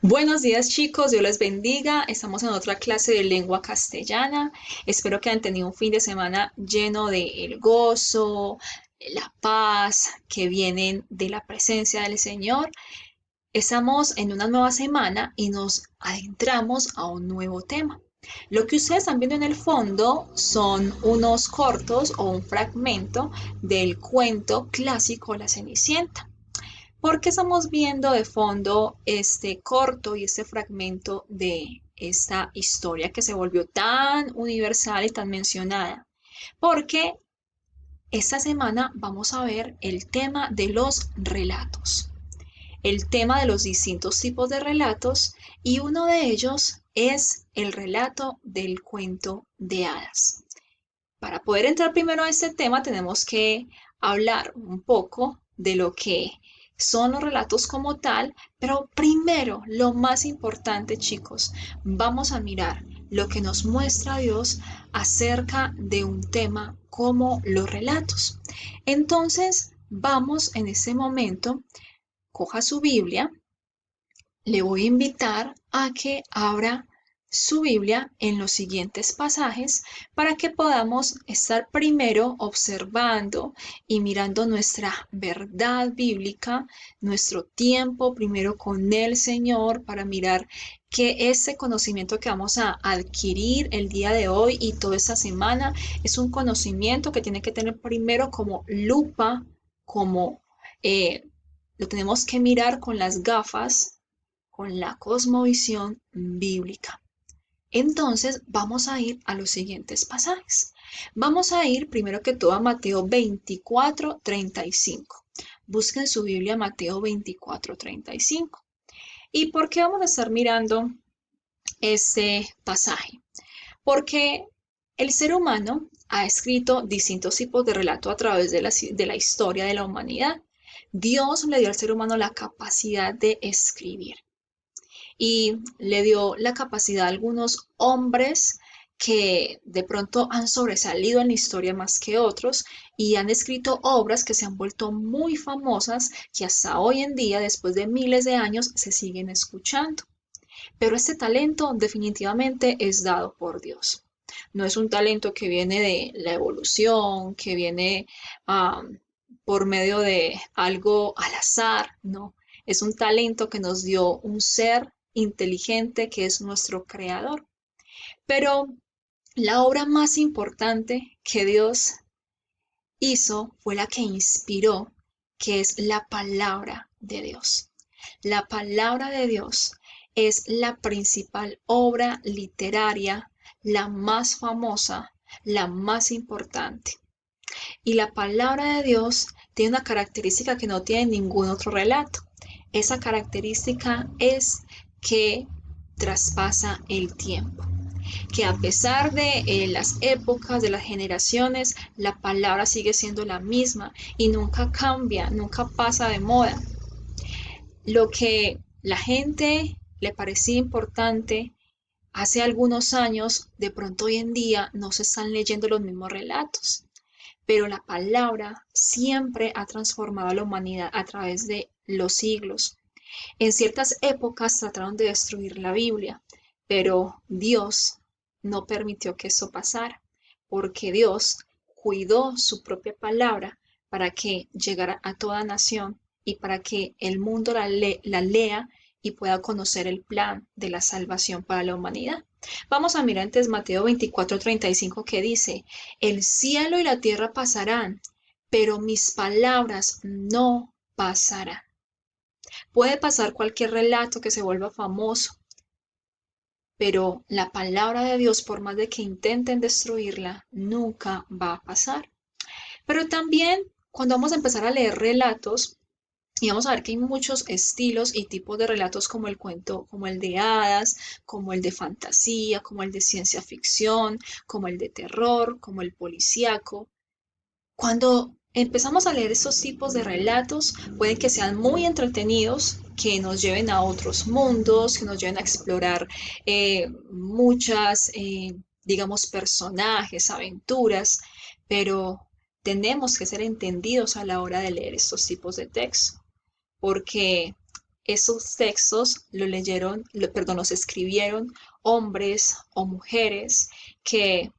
Buenos días chicos, Dios les bendiga. Estamos en otra clase de lengua castellana. Espero que hayan tenido un fin de semana lleno de el gozo, la paz que vienen de la presencia del Señor. Estamos en una nueva semana y nos adentramos a un nuevo tema. Lo que ustedes están viendo en el fondo son unos cortos o un fragmento del cuento clásico La Cenicienta. ¿Por qué estamos viendo de fondo este corto y este fragmento de esta historia que se volvió tan universal y tan mencionada? Porque esta semana vamos a ver el tema de los relatos, el tema de los distintos tipos de relatos, y uno de ellos es el relato del cuento de hadas. Para poder entrar primero a este tema tenemos que hablar un poco de lo que son los relatos como tal, pero primero, lo más importante, chicos, vamos a mirar lo que nos muestra Dios acerca de un tema como los relatos. Entonces, vamos en este momento, coja su Biblia, le voy a invitar a que abra su Biblia en los siguientes pasajes para que podamos estar primero observando y mirando nuestra verdad bíblica, nuestro tiempo primero con el Señor para mirar que ese conocimiento que vamos a adquirir el día de hoy y toda esta semana es un conocimiento que tiene que tener primero como lupa, como lo tenemos que mirar con las gafas, con la cosmovisión bíblica. Entonces vamos a ir a los siguientes pasajes. Vamos a ir primero que todo a Mateo 24:35. Busquen su Biblia Mateo 24:35. ¿Y por qué vamos a estar mirando este pasaje? Porque el ser humano ha escrito distintos tipos de relato a través de la historia de la humanidad. Dios le dio al ser humano la capacidad de escribir y le dio la capacidad a algunos hombres que de pronto han sobresalido en la historia más que otros y han escrito obras que se han vuelto muy famosas, que hasta hoy en día, después de miles de años, se siguen escuchando. Pero este talento definitivamente es dado por Dios. No es un talento que viene de la evolución, que viene por medio de algo al azar, no. Es un talento que nos dio un ser inteligente que es nuestro creador. Pero la obra más importante que Dios hizo fue la que inspiró, que es la palabra de Dios. La palabra de Dios es la principal obra literaria, la más famosa, la más importante. Y la palabra de Dios tiene una característica que no tiene ningún otro relato. Esa característica es que traspasa el tiempo, que a pesar de las épocas, de las generaciones, la palabra sigue siendo la misma y nunca cambia, nunca pasa de moda. Lo que la gente le parecía importante hace algunos años, de pronto hoy en día no se están leyendo los mismos relatos, pero la palabra siempre ha transformado a la humanidad a través de los siglos. En ciertas épocas trataron de destruir la Biblia, pero Dios no permitió que eso pasara, porque Dios cuidó su propia palabra para que llegara a toda nación y para que el mundo la lea y pueda conocer el plan de la salvación para la humanidad. Vamos a mirar antes Mateo 24:35 que dice, el cielo y la tierra pasarán, pero mis palabras no pasarán. Puede pasar cualquier relato que se vuelva famoso, pero la palabra de Dios, por más de que intenten destruirla, nunca va a pasar. Pero también cuando vamos a empezar a leer relatos, y vamos a ver que hay muchos estilos y tipos de relatos como el cuento, como el de hadas, como el de fantasía, como el de ciencia ficción, como el de terror, como el policíaco. Cuando empezamos a leer estos tipos de relatos, pueden que sean muy entretenidos, que nos lleven a otros mundos, que nos lleven a explorar muchas, digamos, personajes, aventuras, pero tenemos que ser entendidos a la hora de leer estos tipos de texto, porque esos textos los escribieron hombres o mujeres que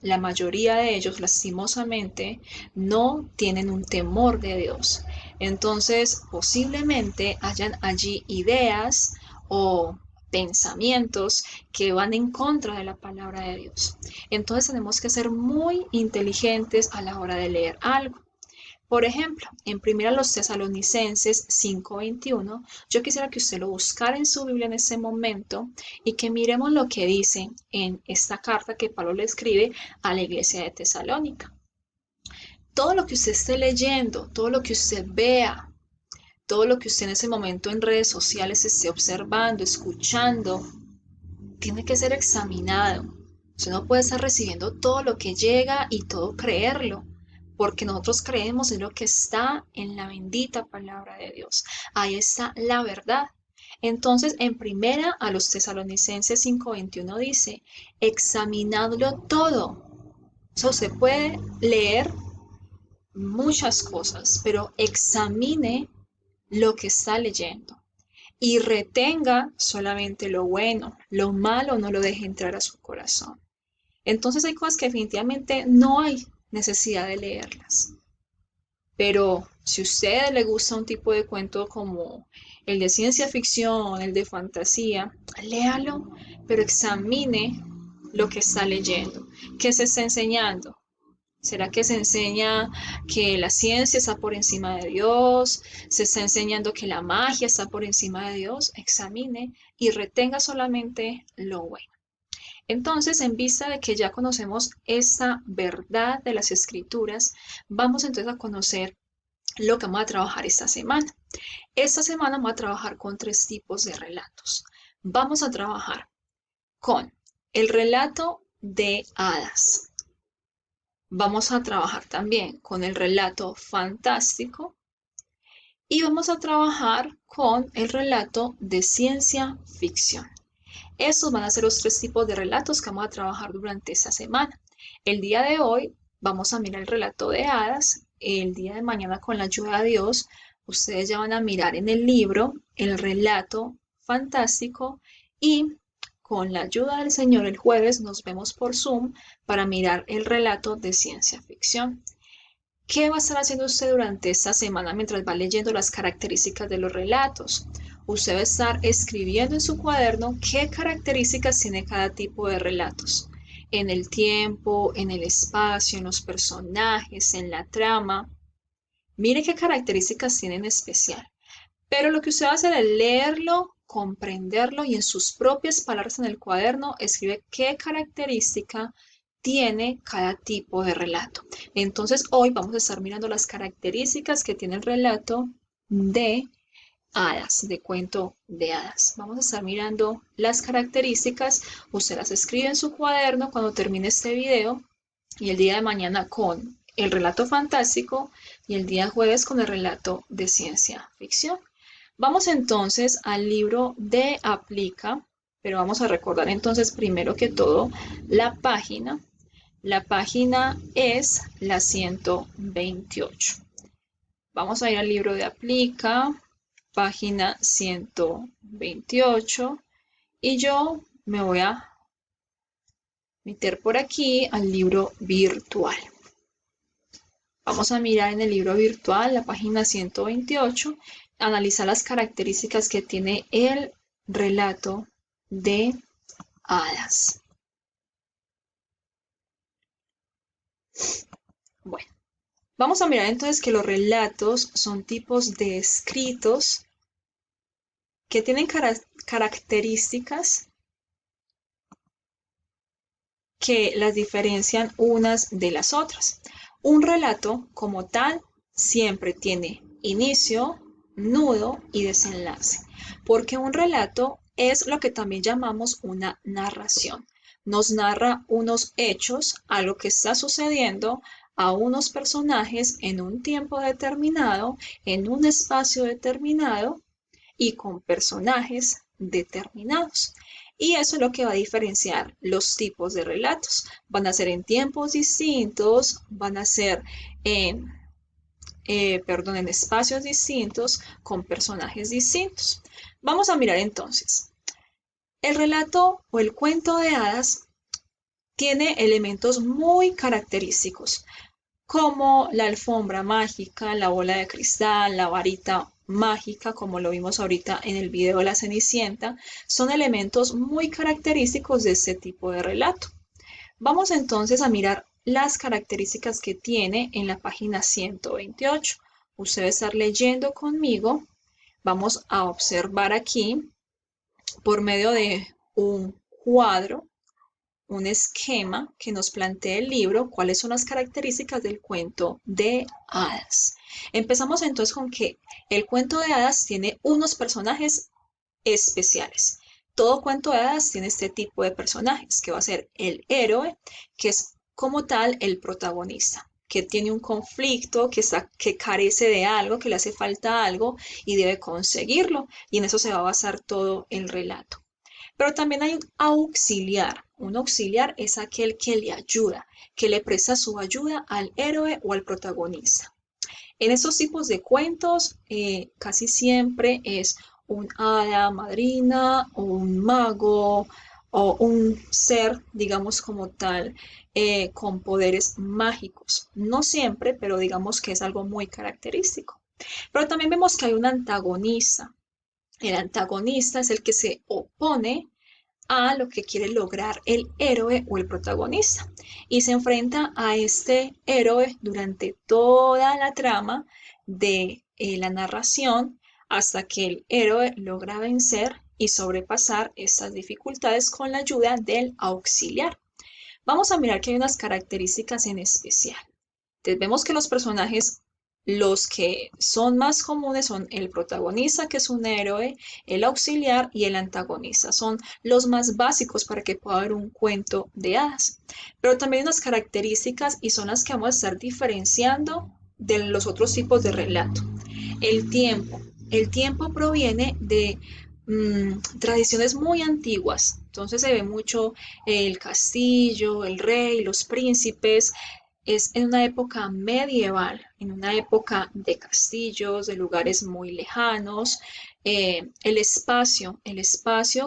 la mayoría de ellos, lastimosamente, no tienen un temor de Dios. Entonces, posiblemente hayan allí ideas o pensamientos que van en contra de la palabra de Dios. Entonces tenemos que ser muy inteligentes a la hora de leer algo. Por ejemplo, en 1 Tesalonicenses 5:21, yo quisiera que usted lo buscara en su Biblia en ese momento y que miremos lo que dice en esta carta que Pablo le escribe a la iglesia de Tesalónica. Todo lo que usted esté leyendo, todo lo que usted vea, todo lo que usted en ese momento en redes sociales esté observando, escuchando, tiene que ser examinado. Usted no puede estar recibiendo todo lo que llega y todo creerlo, porque nosotros creemos en lo que está en la bendita palabra de Dios. Ahí está la verdad. Entonces, en primera a los Tesalonicenses 5:21 dice, examinadlo todo. O sea, usted puede leer muchas cosas, pero examine lo que está leyendo y retenga solamente lo bueno, lo malo no lo deje entrar a su corazón. Entonces hay cosas que definitivamente no hay necesidad de leerlas. Pero si a usted le gusta un tipo de cuento como el de ciencia ficción, el de fantasía, léalo, pero examine lo que está leyendo, qué se está enseñando. ¿Será que se enseña que la ciencia está por encima de Dios? ¿Se está enseñando que la magia está por encima de Dios? Examine y retenga solamente lo bueno. Entonces, en vista de que ya conocemos esta verdad de las escrituras, vamos entonces a conocer lo que vamos a trabajar esta semana. Esta semana vamos a trabajar con 3 tipos de relatos. Vamos a trabajar con el relato de hadas. Vamos a trabajar también con el relato fantástico y vamos a trabajar con el relato de ciencia ficción. Esos van a ser los 3 tipos de relatos que vamos a trabajar durante esta semana. El día de hoy vamos a mirar el relato de hadas. El día de mañana, con la ayuda de Dios, ustedes ya van a mirar en el libro el relato fantástico y con la ayuda del Señor el jueves nos vemos por Zoom para mirar el relato de ciencia ficción. ¿Qué va a estar haciendo usted durante esta semana mientras va leyendo las características de los relatos? Usted va a estar escribiendo en su cuaderno qué características tiene cada tipo de relatos. En el tiempo, en el espacio, en los personajes, en la trama. Mire qué características tiene en especial. Pero lo que usted va a hacer es leerlo, comprenderlo y en sus propias palabras en el cuaderno escribe qué característica tiene cada tipo de relato. Entonces hoy vamos a estar mirando las características que tiene el relato de hadas, de cuento de hadas. Vamos a estar mirando las características. Usted las escribe en su cuaderno cuando termine este video y el día de mañana con el relato fantástico y el día jueves con el relato de ciencia ficción. Vamos entonces al libro de Aplica, pero vamos a recordar entonces primero que todo la página. La página es la 128. Vamos a ir al libro de Aplica, página 128, y yo me voy a meter por aquí al libro virtual. Vamos a mirar en el libro virtual, la página 128, analizar las características que tiene el relato de hadas. Bueno, vamos a mirar entonces que los relatos son tipos de escritos que tienen características que las diferencian unas de las otras. Un relato como tal siempre tiene inicio, nudo y desenlace, porque un relato es lo que también llamamos una narración. Nos narra unos hechos, algo que está sucediendo a unos personajes en un tiempo determinado, en un espacio determinado y con personajes determinados. Y eso es lo que va a diferenciar los tipos de relatos. Van a ser en tiempos distintos, van a ser en en espacios distintos, con personajes distintos. Vamos a mirar entonces. El relato o el cuento de hadas tiene elementos muy característicos, como la alfombra mágica, la bola de cristal, la varita mágica, como lo vimos ahorita en el video de la Cenicienta, son elementos muy característicos de este tipo de relato. Vamos entonces a mirar las características que tiene en la página 128. Usted va a estar leyendo conmigo. Vamos a observar aquí, por medio de un cuadro, un esquema que nos plantea el libro, cuáles son las características del cuento de hadas. Empezamos entonces con que el cuento de hadas tiene unos personajes especiales. Todo cuento de hadas tiene este tipo de personajes, que va a ser el héroe, que es como tal el protagonista, que tiene un conflicto, que carece de algo, que le hace falta algo y debe conseguirlo. Y en eso se va a basar todo el relato. Pero también hay un auxiliar. Un auxiliar es aquel que le ayuda, que le presta su ayuda al héroe o al protagonista. En estos tipos de cuentos casi siempre es un hada madrina o un mago o un ser, digamos como tal, con poderes mágicos. No siempre, pero digamos que es algo muy característico. Pero también vemos que hay un antagonista. El antagonista es el que se opone a lo que quiere lograr el héroe o el protagonista y se enfrenta a este héroe durante toda la trama de la narración hasta que el héroe logra vencer y sobrepasar estas dificultades con la ayuda del auxiliar. Vamos a mirar que hay unas características en especial. Entonces vemos que los personajes, los que son más comunes son el protagonista, que es un héroe, el auxiliar y el antagonista. Son los más básicos para que pueda haber un cuento de hadas. Pero también hay unas características y son las que vamos a estar diferenciando de los otros tipos de relato. El tiempo. El tiempo proviene de tradiciones muy antiguas. Entonces se ve mucho el castillo, el rey, los príncipes. Es en una época medieval, en una época de castillos, de lugares muy lejanos. El espacio,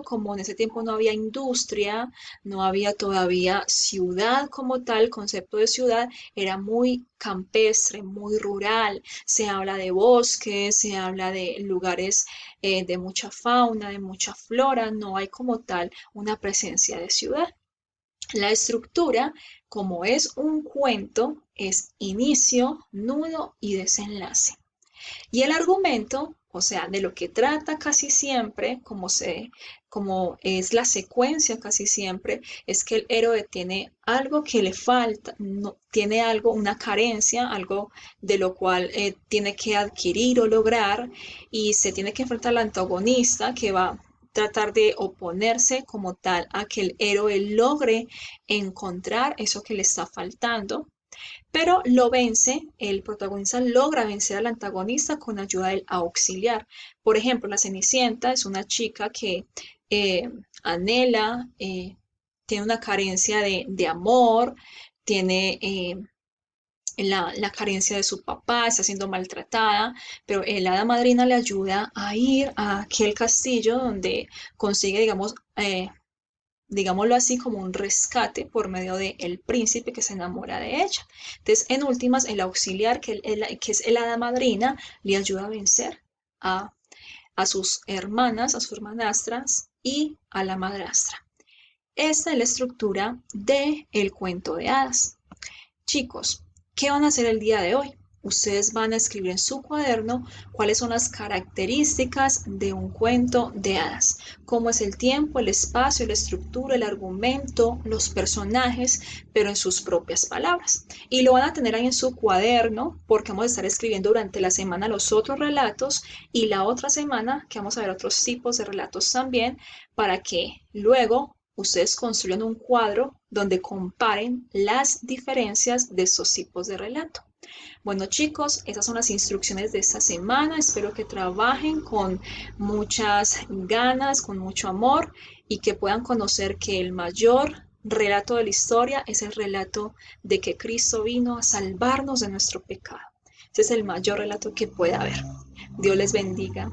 como en ese tiempo no había industria, no había todavía ciudad como tal, el concepto de ciudad era muy campestre, muy rural. Se habla de bosques, se habla de lugares de mucha fauna, de mucha flora, no hay como tal una presencia de ciudad. La estructura, como es un cuento, es inicio, nudo y desenlace. Y el argumento, o sea, de lo que trata casi siempre, como es la secuencia casi siempre, es que el héroe tiene algo que le falta, no, tiene algo, una carencia, algo de lo cual tiene que adquirir o lograr y se tiene que enfrentar al antagonista que va a tratar de oponerse como tal a que el héroe logre encontrar eso que le está faltando, pero lo vence, el protagonista logra vencer al antagonista con ayuda del auxiliar. Por ejemplo, la Cenicienta es una chica que eh, anhela, tiene una carencia de amor, tiene la carencia de su papá, está siendo maltratada, pero el hada madrina le ayuda a ir a aquel castillo donde consigue, digámoslo así, como un rescate por medio del príncipe que se enamora de ella. Entonces, en últimas, el auxiliar, que es el hada madrina, le ayuda a vencer a, a sus hermanas, a sus hermanastras y a la madrastra. Esta es la estructura del cuento de hadas. Chicos, ¿qué van a hacer el día de hoy? Ustedes van a escribir en su cuaderno cuáles son las características de un cuento de hadas, cómo es el tiempo, el espacio, la estructura, el argumento, los personajes, pero en sus propias palabras. Y lo van a tener ahí en su cuaderno porque vamos a estar escribiendo durante la semana los otros relatos y la otra semana que vamos a ver otros tipos de relatos también para que luego ustedes construyan un cuadro donde comparen las diferencias de estos tipos de relato. Bueno chicos, esas son las instrucciones de esta semana. Espero que trabajen con muchas ganas, con mucho amor y que puedan conocer que el mayor relato de la historia es el relato de que Cristo vino a salvarnos de nuestro pecado. Ese es el mayor relato que puede haber. Dios les bendiga.